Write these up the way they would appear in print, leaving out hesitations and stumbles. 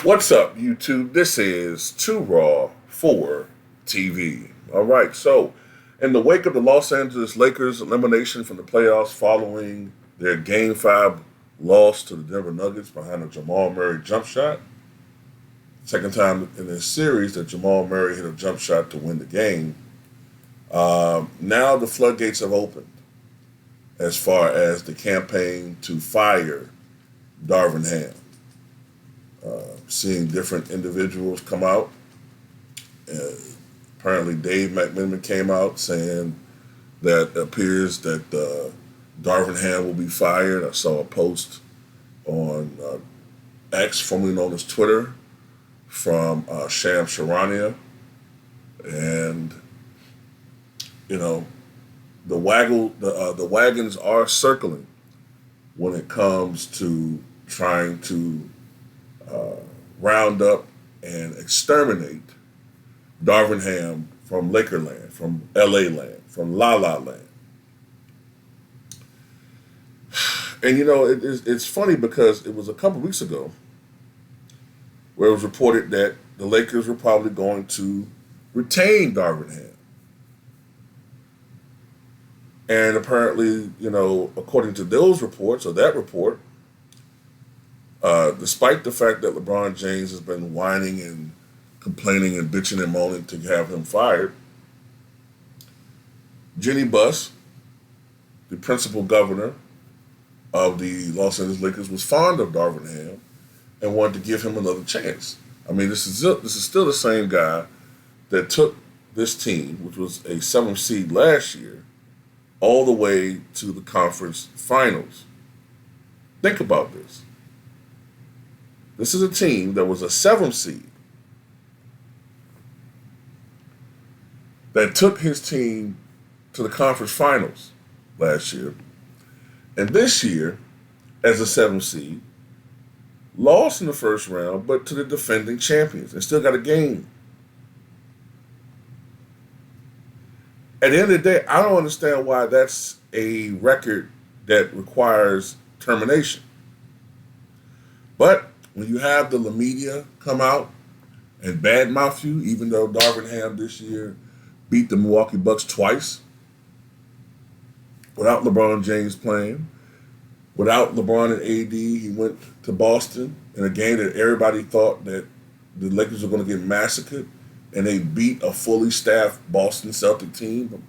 What's up, YouTube? This is Too Raw for TV. All right, so in the wake of the Los Angeles Lakers' elimination from the playoffs following their Game 5 loss to the Denver Nuggets behind a Jamal Murray jump shot, second time in this series that Jamal Murray hit a jump shot to win the game, now the floodgates have opened as far as the campaign to fire Darvin Ham. Seeing different individuals come out. Apparently, Dave McMenamin came out saying that it appears that Darvin Ham will be fired. I saw a post on X, formerly known as Twitter, from Sham Charania. And, you know, the wagons are circling when it comes to trying to round up and exterminate Darvin Ham from Lakerland, from LA land, from La La land. And it's funny because it was a couple weeks ago where it was reported that the Lakers were probably going to retain Darvin Ham. And apparently, according to those reports, or that report, despite the fact that LeBron James has been whining and complaining and bitching and moaning to have him fired, Jenny Buss, the principal governor of the Los Angeles Lakers, was fond of Darvin Ham and wanted to give him another chance. I mean, this is still the same guy that took this team, which was a 7th seed last year, all the way to the conference finals. Think about this. This is a team that was a 7th seed that took his team to the conference finals last year. And this year, as a 7th seed, lost in the first round, but to the defending champions and still got a game. At the end of the day, I don't understand why that's a record that requires termination. But when you have the Lemedia come out and badmouth you, even though Darvin Ham this year beat the Milwaukee Bucks twice, without LeBron James playing, without LeBron and AD, he went to Boston in a game that everybody thought that the Lakers were going to get massacred, and they beat a fully staffed Boston Celtic team.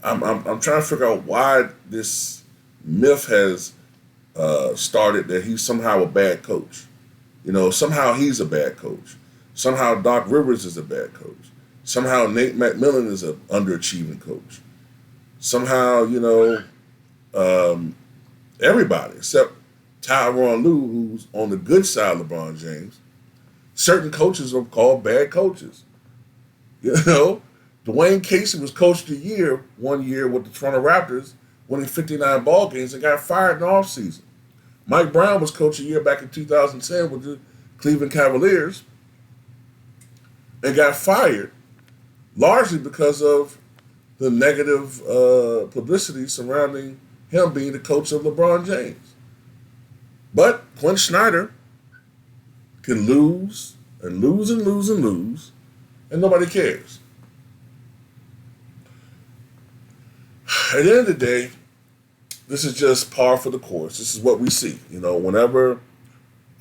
I'm trying to figure out why this myth has started that he's somehow a bad coach. Somehow he's a bad coach. Somehow Doc Rivers is a bad coach. Somehow Nate McMillan is an underachieving coach. Somehow, everybody except Tyronn Lue, who's on the good side of LeBron James, certain coaches are called bad coaches. Dwayne Casey was coach of the year one year with the Toronto Raptors, winning 59 ball games and got fired in the offseason. Mike Brown was coach of the year back in 2010 with the Cleveland Cavaliers and got fired largely because of the negative publicity surrounding him being the coach of LeBron James. But Quinn Snyder can lose and lose and lose and lose, and nobody cares. At the end of the day, this is just par for the course. This is what we see. Whenever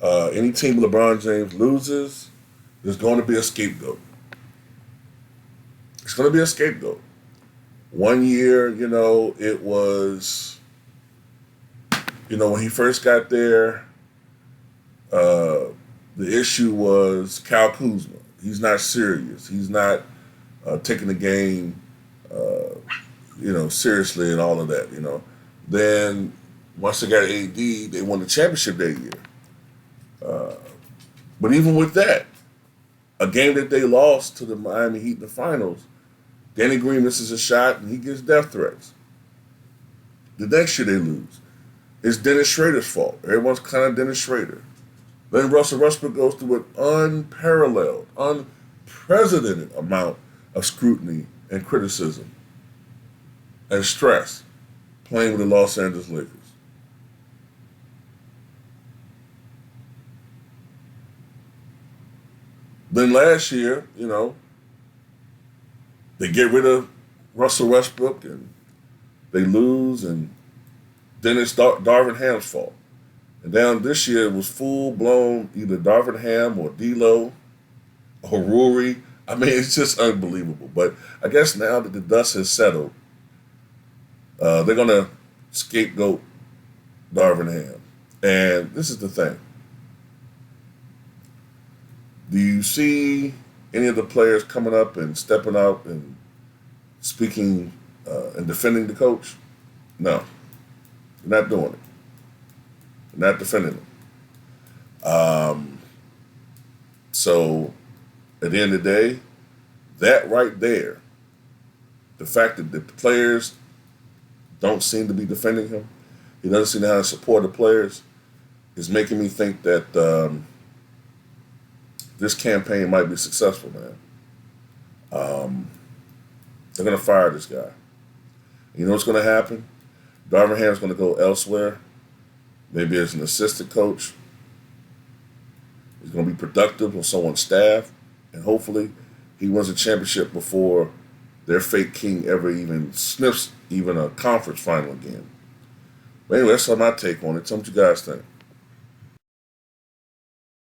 any team LeBron James loses, there's going to be a scapegoat. It's going to be a scapegoat. One year, it was, when he first got there, the issue was Kyle Kuzma. He's not serious. He's not taking the game, seriously and all of that, Then once they got AD, they won the championship that year. But even with that, a game that they lost to the Miami Heat in the finals, Danny Green misses a shot and he gets death threats. The next year they lose. It's Dennis Schrader's fault. Everyone's kind of Dennis Schrader. Then Russell Westbrook goes through an unparalleled, unprecedented amount of scrutiny and criticism and stress playing with the Los Angeles Lakers. Then last year, they get rid of Russell Westbrook and they lose, and then it's Darvin Ham's fault. And down this year, it was full blown either Darvin Ham or D'Lo or Rory. I mean, it's just unbelievable. But I guess now that the dust has settled, they're gonna scapegoat Darvin Ham. And this is the thing: do you see any of the players coming up and stepping out and speaking and defending the coach? No, they're not doing it. They're not defending him. So at the end of the day, that right there, the fact that the players don't seem to be defending him, he doesn't seem to have to support the players, is making me think that this campaign might be successful, man. They're going to fire this guy. You know what's going to happen? Darvin Ham's going to go elsewhere, maybe as an assistant coach. He's going to be productive on someone's staff, and hopefully he wins a championship before their fake king ever even sniffs even a conference final again. But anyway, that's my take on it. Tell me what you guys think.